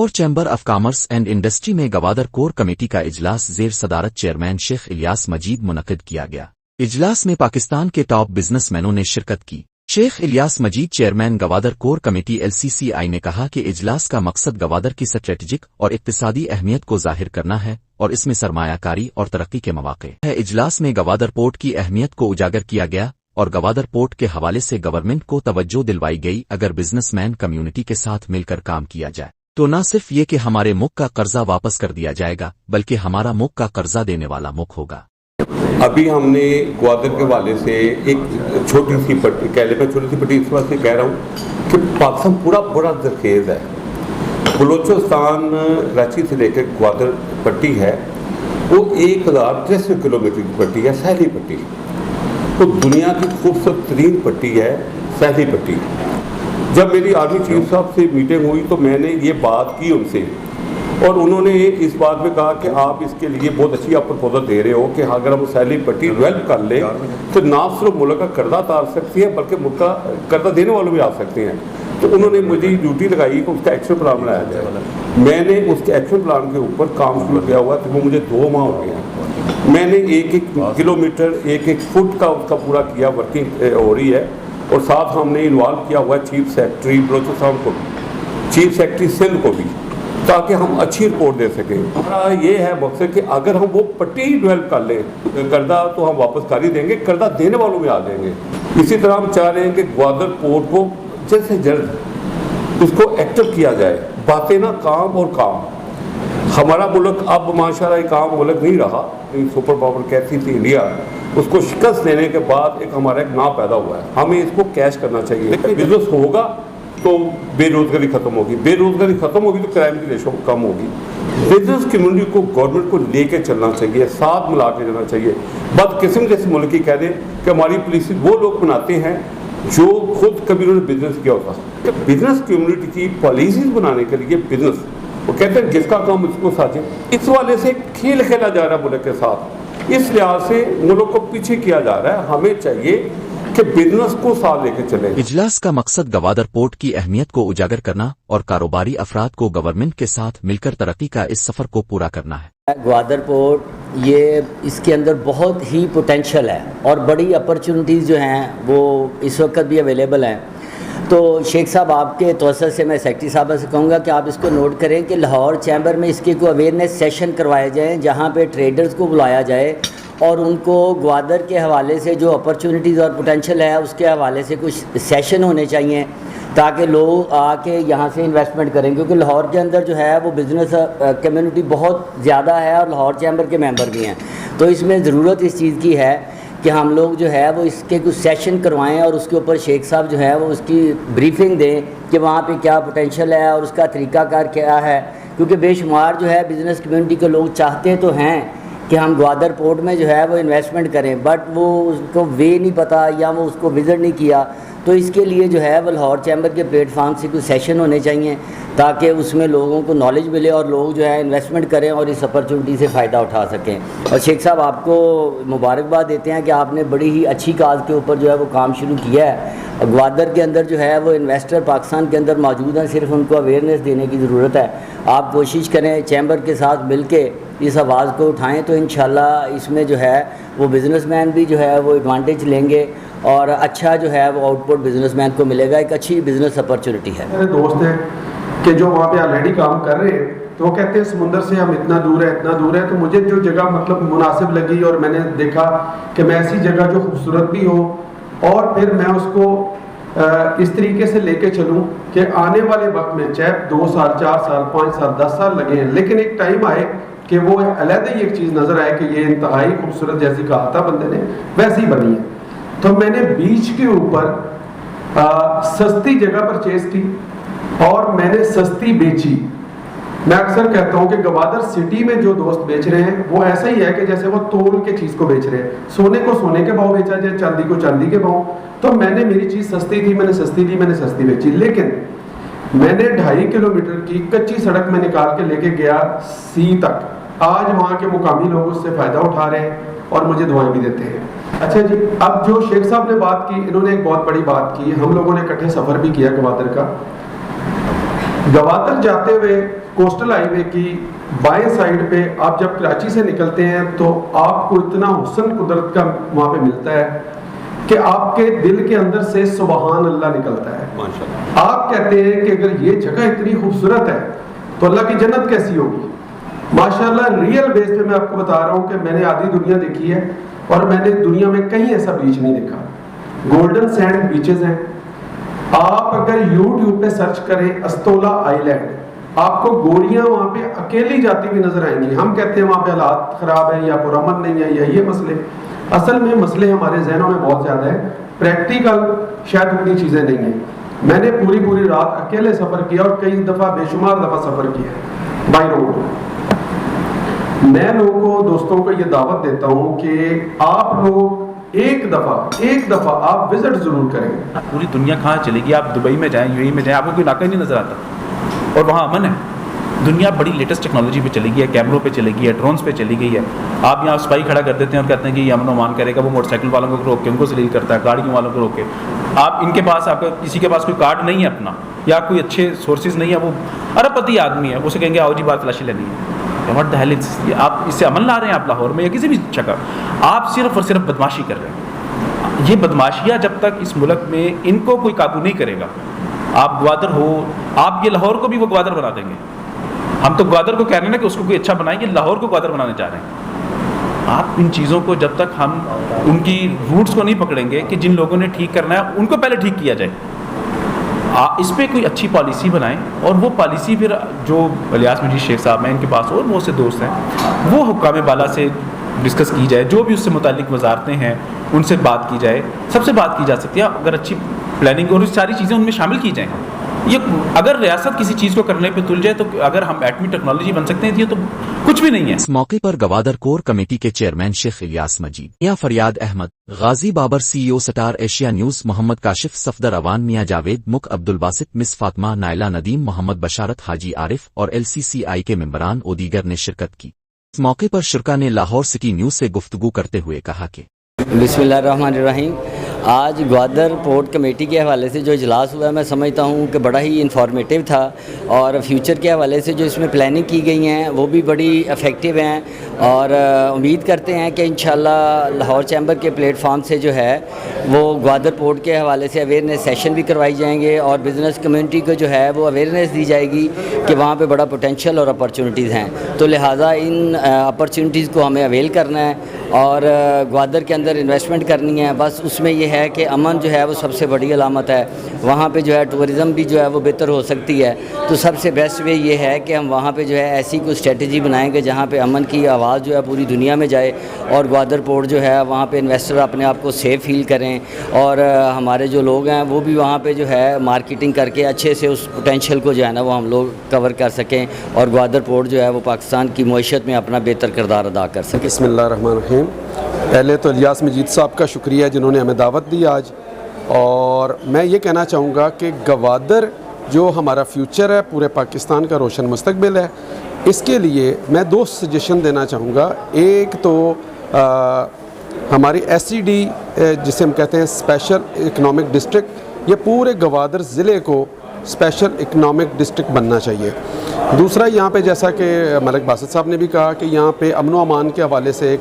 Lahore chamber of commerce and industry میں Gwadar core committee کا اجلاس زیر صدارت چیئرمین شیخ الیاس مجید منعقد کیا گیا۔ اجلاس میں پاکستان کے ٹاپ بزنس مینوں نے شرکت کی۔ Sheikh Ilyas Majeed chairman Gwadar core committee LCCI نے کہا کہ اجلاس کا مقصد گوادر کی اسٹریٹجک اور اقتصادی اہمیت کو ظاہر کرنا ہے اور اس میں سرمایہ کاری اور ترقی کے مواقع ہے۔ اجلاس میں گوادر پورٹ کی اہمیت کو اجاگر کیا گیا اور گوادر پورٹ کے حوالے سے گورنمنٹ کو توجہ دلوائی گئی اگر بزنس مین کمیونٹی کے ساتھ مل کر کام کیا جائے تو نہ صرف یہ کہ ہمارے ملک کا قرضہ واپس کر دیا جائے گا بلکہ ہمارا ملک کا قرضہ دینے والا ملک ہوگا۔ ابھی ہم نے گوادر کے حوالے سے ایک چھوٹی سی پٹی کہہ لیں، میں چھوٹی سی پٹی اس وقت سے کہہ رہا ہوں کہ پاکستان پورا بڑا زرخیز ہے۔ بلوچستان کراچی سے لے کے گوادر پٹی ہے وہ 1063 کلومیٹر کی پٹی ہے، ساحلی پٹی۔ وہ دنیا کی خوبصورت ترین پٹی ہے ساحلی پٹی۔ جب میری آرمی چیف صاحب سے میٹنگ ہوئی تو میں نے یہ بات کی ان سے، اور انہوں نے اس بات میں کہا کہ آپ اس کے لیے بہت اچھی آپ پروپوزل دے رہے ہو کہ اگر ہم سیلری پٹی ڈیولپ کر لیں تو نہ صرف ملک کا قرضہ اتار سکتی ہے بلکہ ملک کا قرضہ دینے والوں بھی آ سکتے ہیں۔ تو انہوں نے مجھے ڈیوٹی لگائی کہ اس کا ایکشن پلان بنایا جائے۔ میں نے اس کے ایکشن پلان کے اوپر کام شروع کیا ہوا تو وہ مجھے 2 ماہ ہو گئے ہیں۔ میں نے 1-1 کلومیٹر 1-1 فٹ کا اس کا پورا کیا، ورکنگ ہو رہی ہے، اور ساتھ ہم نے انوالو کیا ہوا ہے چیف سیکرٹری بلوچستان کو بھی، چیف سیکرٹری سندھ کو بھی، تاکہ ہم اچھی رپورٹ دے سکیں۔ ہمارا یہ ہے مقصد کہ اگر ہم وہ پٹی ڈیولپ کر لیں قرضہ تو ہم واپس کر ہی دیں گے، قرضہ دینے والوں میں آ دیں گے۔ اسی طرح ہم چاہ رہے ہیں کہ گوادر پورٹ کو جلد سے جلد اس کو ایکٹیو کیا جائے، باتیں نہ کام اور کام۔ ہمارا ملک اب ماشاءاللہ ایک عام ملک نہیں رہا، سپر پاور کہتی تھی انڈیا، اس کو شکست دینے کے بعد ہمارا ایک نام پیدا ہوا ہے، ہمیں اس کو کیش کرنا چاہیے۔ بزنس ہوگا تو بے روزگاری ختم ہوگی، بے روزگاری ختم ہوگی تو کرائم کی ریشو کم ہوگی۔ بزنس کمیونٹی کو گورنمنٹ کو لے کے چلنا چاہیے، ساتھ ملا کے چلنا چاہیے۔ بد قسم جیسے ملک کی کہہ دیں کہ ہماری پالیسی وہ لوگ بناتے ہیں جو خود کبھی انہوں نے بزنس کیا ہوتا۔ بزنس کمیونٹی کی پالیسیز بنانے کے لیے بزنس، وہ کہتے ہیں جس کا کام اس کو ساتھ، اس والے سے کھیل کھیلا جا رہا ہے ملک کے ساتھ، اس لحاظ سے ملک کو پیچھے کیا جا رہا ہے۔ ہمیں چاہیے کہ بزنس کو ساتھ لے کے چلیں۔ اجلاس کا مقصد گوادر پورٹ کی اہمیت کو اجاگر کرنا اور کاروباری افراد کو گورنمنٹ کے ساتھ مل کر ترقی کا اس سفر کو پورا کرنا ہے۔ گوادر پورٹ یہ اس کے اندر بہت ہی پوٹینشیل ہے اور بڑی اپرچونٹیز جو ہیں وہ اس وقت بھی اویلیبل ہیں۔ تو شیخ صاحب آپ کے توسط سے میں سیکرٹری صاحبہ سے کہوں گا کہ آپ اس کو نوٹ کریں کہ لاہور چیمبر میں اس کی کوئی اویئرنیس سیشن کروائے جائیں جہاں پہ ٹریڈرز کو بلایا جائے اور ان کو گوادر کے حوالے سے جو اپرچونٹیز اور پوٹینشیل ہے اس کے حوالے سے کچھ سیشن ہونے چاہیے تاکہ لوگ آ کے یہاں سے انویسٹمنٹ کریں، کیونکہ لاہور کے اندر جو ہے وہ بزنس کمیونٹی بہت زیادہ ہے اور لاہور چیمبر کے ممبر بھی ہیں۔ تو اس میں ضرورت اس چیز کی ہے کہ ہم لوگ جو ہے وہ اس کے کچھ سیشن کروائیں اور اس کے اوپر شیخ صاحب جو ہے وہ اس کی بریفنگ دیں کہ وہاں پہ کیا پوٹینشیل ہے اور اس کا طریقہ کار کیا ہے، کیونکہ بے شمار جو ہے بزنس کمیونٹی کے لوگ چاہتے تو ہیں کہ ہم گوادر پورٹ میں جو ہے وہ انویسٹمنٹ کریں، بٹ وہ اس کو وے نہیں پتہ یا وہ اس کو وزٹ نہیں کیا۔ تو اس کے لیے جو ہے وہ لاہور چیمبر کے پلیٹ فارم سے کچھ سیشن ہونے چاہیے تاکہ اس میں لوگوں کو نالج ملے اور لوگ جو ہے انویسٹمنٹ کریں اور اس اپرچونٹی سے فائدہ اٹھا سکیں۔ اور شیخ صاحب آپ کو مبارکباد دیتے ہیں کہ آپ نے بڑی ہی اچھی کاز کے اوپر جو ہے وہ کام شروع کیا ہے۔ گوادر کے اندر جو ہے وہ انویسٹر پاکستان کے اندر موجود ہیں، صرف ان کو اویئرنیس دینے کی ضرورت ہے۔ آپ کوشش کریں چیمبر کے ساتھ مل کے اس آواز کو اٹھائیں تو انشاءاللہ اس میں جو ہے وہ بزنس مین بھی جو ہے وہ ایڈوانٹیج لیں گے اور اچھا جو ہے وہ آؤٹ پٹ بزنس مین کو ملے گا، ایک اچھی بزنس اپرچونٹی ہے۔ میرے دوست ہیں کہ جو وہاں پہ آلریڈی کام کر رہے ہیں تو وہ کہتے ہیں سمندر سے ہم اتنا دور ہے، تو مجھے جو جگہ مطلب مناسب لگی اور میں نے دیکھا کہ میں ایسی جگہ جو خوبصورت بھی ہو اور پھر میں اس کو اس طریقے سے لے کے چلوں کہ آنے والے وقت میں چاہے 2 سال 4 سال 5 سال 10 سال لگے ہیں لیکن ایک ٹائم آئے کہ وہ علیحدہ ہی ایک چیز نظر آئے کہ یہ انتہائی خوبصورت جیسی کہا تھا بندے نے ویسی بنی ہے۔ تو میں نے بیچ کے اوپر سستی جگہ پرچیز کی اور میں نے سستی بیچی۔ میں اکثر کہتا ہوں کہ گوادر سٹی میں جو دوست بیچ رہے ہیں وہ ایسا ہی ہے کہ جیسے وہ تول کے چیز کو بیچ رہے ہیں، سونے کو سونے کے بھاؤ بیچا جائے، چاندی کو چاندی کے بھاؤ۔ تو میں نے میری چیز سستی تھی، میں نے سستی لی، میں نے سستی بیچی، لیکن میں نے 2.5 کلومیٹر کی کچی سڑک میں نکال کے لے کے گیا سی تک۔ آج وہاں کے مقامی لوگ اس سے فائدہ اٹھا رہے ہیں اور مجھے دعائیں بھی دیتے ہیں۔ اچھا جی، اب جو شیخ صاحب نے بات کی، انہوں نے ایک بہت بڑی بات کی، ہم لوگوں نے اکٹھے سفر بھی کیا گوادر کا۔ گوادر جاتے ہوئے کوسٹل ہائی وے کی بائیں سائڈ پہ آپ جب کراچی سے نکلتے ہیں تو آپ کو اتنا حسن قدرت کا وہاں پہ ملتا ہے کہ آپ کے دل کے اندر سے سبحان اللہ نکلتا ہے. آپ کہتے ہیں کہ اگر یہ جگہ اتنی خوبصورت ہے تو اللہ کی جنت کیسی ہوگی. ماشاءاللہ ریئل بیس پہ میں آپ کو بتا رہا ہوں کہ میں نے آدھی دنیا دیکھی ہے اور میں نے دنیا میں کہیں ایسا بیچ نہیں دیکھا. گولڈن سینڈ بیچز ہیں. آپ اگر یوٹیوب پہ سرچ کریں استولا آئی لینڈ آپ کو گوریاں وہاں پہ اکیلی جاتی ہوئی نظر آئیں گی. ہم کہتے ہیں وہاں پہ حالات خراب ہیں یا پرامن نہیں ہے یا یہ مسئلے. اصل میں مسئلے ہمارے ذہنوں میں بہت زیادہ ہیں. پریکٹیکل شاید اتنی چیزیں نہیں ہیں. میں نے پوری رات اکیلے سفر کیا اور کئی دفعہ بے شمار دفعہ سفر کیا بائی روڈ. میں لوگوں کو دوستوں کو یہ دعوت دیتا ہوں کہ آپ لوگ ایک دفعہ آپ وزٹ ضرور کریں. پوری دنیا کہاں چلے گی؟ آپ دبئی میں جائیں یو اے میں جائیں آپ کو کوئی علاقہ ہی نہیں نظر آتا اور وہاں امن ہے. دنیا بڑی لیٹسٹ ٹیکنالوجی پہ چلی گئی ہے, کیمروں پہ چلی گئی ہے, ڈرونس پہ چلی گئی ہے. آپ یہاں سپاہی کھڑا کر دیتے ہیں اور کہتے ہیں کہ یہ امن و امان کرے گا. وہ موٹر سائیکل والوں کو روک کے ان کو ذلیل کرتا ہے, گاڑیوں والوں کو روک کے. آپ ان کے پاس آپ کا کسی کے پاس کوئی کارڈ نہیں ہے اپنا یا کوئی اچھے سورسز نہیں ہے, وہ ارب پتی آدمی ہے, وہ سے کہیں گے آؤ جی بات تلاشی لینی ہے. واٹ دا ہیل از, آپ اس سے امن لا رہے ہیں آپ لاہور میں یا کسی بھی جگہ؟ آپ صرف اور صرف بدماشی کر رہے ہیں. یہ بدماشیاں جب تک اس ملک میں ان کو کوئی قابو نہیں کرے گا, آپ گوادر ہو, آپ یہ لاہور کو بھی وہ گوادر بنا دیں گے. ہم تو گوادر کو کہہ رہے ہیں کہ اس کو کوئی اچھا بنائیں گے, لاہور کو گوادر بنانے چاہ رہے ہیں. آپ ان چیزوں کو جب تک ہم ان کی روٹس کو نہیں پکڑیں گے کہ جن لوگوں نے ٹھیک کرنا ہے ان کو پہلے ٹھیک کیا جائے, اس پہ کوئی اچھی پالیسی بنائیں. اور وہ پالیسی پھر جو الیاس مجید شیخ صاحب ہیں, ان کے پاس اور بہت سے دوست ہیں, وہ حکام بالا سے ڈسکس کی جائے. جو بھی اس سے متعلق وزارتیں ہیں ان سے بات کی جائے. سب سے بات کی جا سکتی ہے اگر اچھی پلاننگ اور ساری چیزیں ان میں شامل کی جائیں. یہ اگر ریاست کسی چیز کو کرنے پہ تل جائے تو اگر ہم ایٹمی ٹیکنالوجی بن سکتے ہیں یہ تو کچھ بھی نہیں ہے. اس موقع پر گوادر کور کمیٹی کے چیئرمین شیخ الیاس مجید, میاں فریاد احمد, غازی بابر سی ای او سٹار ایشیا نیوز, محمد کاشف صفدر اوان, میاں جاوید مک, عبدالباسط, مس فاطمہ, نائلہ ندیم, محمد بشارت, حاجی عارف اور LCCI کے ممبران و دیگر نے شرکت کی. اس موقع پر شرکا نے لاہور سٹی نیوز سے گفتگو کرتے ہوئے کہا کہ بسم اللہ الرحمن الرحیم. آج گوادر پورٹ کمیٹی کے حوالے سے جو اجلاس ہوا ہے میں سمجھتا ہوں کہ بڑا ہی انفارمیٹیو تھا, اور فیوچر کے حوالے سے جو اس میں پلاننگ کی گئی ہیں وہ بھی بڑی افیکٹو ہیں. اور امید کرتے ہیں کہ انشاءاللہ لاہور چیمبر کے پلیٹ فارم سے جو ہے وہ گوادر پورٹ کے حوالے سے اویئرنیس سیشن بھی کروائی جائیں گے, اور بزنس کمیونٹی کو جو ہے وہ اویئرنیس دی جائے گی کہ وہاں پہ بڑا پوٹینشیل اور اپرچونیٹیز ہیں. تو لہٰذا ان اپرچونیٹیز کو ہمیں اویل کرنا ہے اور گوادر کے اندر انویسٹمنٹ کرنی ہے. بس اس میں یہ ہے کہ امن جو ہے وہ سب سے بڑی علامت ہے. وہاں پہ جو ہے ٹورزم بھی جو ہے وہ بہتر ہو سکتی ہے. تو سب سے بیسٹ وے یہ ہے کہ ہم وہاں پہ جو ہے ایسی کوئی اسٹریٹجی بنائیں گے جہاں پہ امن کی آواز جو ہے پوری دنیا میں جائے, اور گوادر پورٹ جو ہے وہاں پہ انویسٹر اپنے آپ کو سیف فیل کریں, اور ہمارے جو لوگ ہیں وہ بھی وہاں پہ جو ہے مارکیٹنگ کر کے اچھے سے اس پوٹینشیل کو جو ہے نا وہ ہم لوگ کور کر سکیں, اور گوادر پورٹ جو ہے وہ پاکستان کی معیشت میں اپنا بہتر کردار ادا کر سکیں. بسم اللہ الرحمن الرحیم. پہلے تو الیاس مجید صاحب کا شکریہ جنہوں نے ہمیں دعوت دی آج. اور میں یہ کہنا چاہوں گا کہ گوادر جو ہمارا فیوچر ہے, پورے پاکستان کا روشن مستقبل ہے, اس کے لیے میں 2 سجیشن دینا چاہوں گا. ایک تو ہماری SED جسے ہم کہتے ہیں اسپیشل اکنامک ڈسٹرکٹ, یہ پورے گوادر ضلع کو اسپیشل اکنامک ڈسٹرکٹ بننا چاہیے. دوسرا یہاں پہ جیسا کہ ملک باسط صاحب نے بھی کہا کہ یہاں پہ امن و امان کے حوالے سے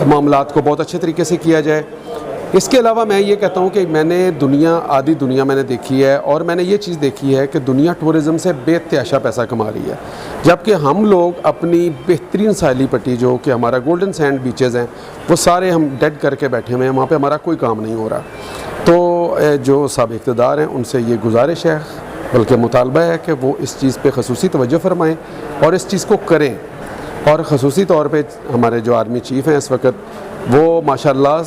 معاملات کو بہت اچھے طریقے سے کیا جائے. اس کے علاوہ میں یہ کہتا ہوں کہ میں نے آدھی دنیا میں نے دیکھی ہے, اور میں نے یہ چیز دیکھی ہے کہ دنیا ٹورزم سے بے تحاشا پیسہ کما رہی ہے, جبکہ ہم لوگ اپنی بہترین ساحلی پٹی جو کہ ہمارا گولڈن سینڈ بیچز ہیں وہ سارے ہم ڈیڈ کر کے بیٹھے ہوئے ہیں, وہاں پہ ہمارا کوئی کام نہیں ہو رہا. تو جو سابق اقتدار ہیں ان سے یہ گزارش ہے, بلکہ مطالبہ ہے کہ وہ اس چیز پہ خصوصی توجہ فرمائیں اور اس چیز کو کریں. اور خصوصی طور پہ ہمارے جو آرمی چیف ہیں اس وقت, وہ ماشاءاللہ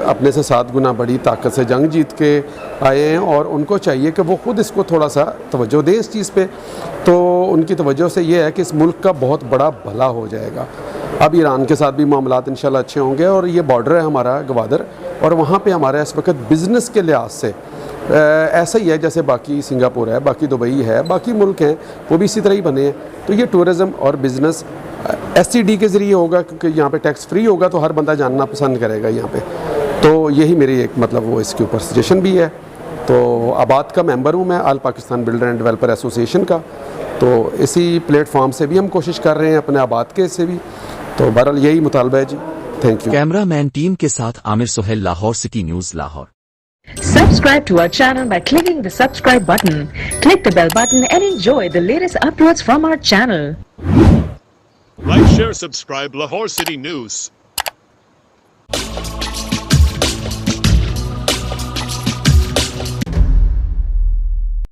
اپنے سے 7 گنا بڑی طاقت سے جنگ جیت کے آئے ہیں, اور ان کو چاہیے کہ وہ خود اس کو تھوڑا سا توجہ دیں اس چیز پہ. تو ان کی توجہ سے یہ ہے کہ اس ملک کا بہت بڑا بھلا ہو جائے گا. اب ایران کے ساتھ بھی معاملات انشاءاللہ اچھے ہوں گے, اور یہ بارڈر ہے ہمارا گوادر, اور وہاں پہ ہمارا اس وقت بزنس کے لحاظ سے ایسا ہی ہے جیسے باقی سنگاپور ہے, باقی دبئی ہے, باقی ملک ہیں وہ بھی اسی طرح ہی بنے ہیں. تو یہ ٹورزم اور بزنس SED کے ذریعے ہوگا, کیونکہ یہاں پہ ٹیکس فری ہوگا تو ہر بندہ جاننا پسند کرے گا یہاں پہ. تو یہی میری ایک مطلب وہ اس کے اوپر سجیشن بھی ہے. تو آباد کا ممبر ہوں میں all Pakistan builder and developer association کا. تو اسی پلیٹ فارم سے بھی ہم کوشش کر رہے ہیں, اپنے آباد کے سے بھی. تو بہرحال یہی مطالبہ ہے جی. Thank you. Camera man team کے ساتھ Aamir Sohail, Lahore city news Lahore. Subscribe to our channel by clicking the subscribe button. Click the bell button and enjoy the latest uploads from our channel. Like, share, subscribe Lahore City News.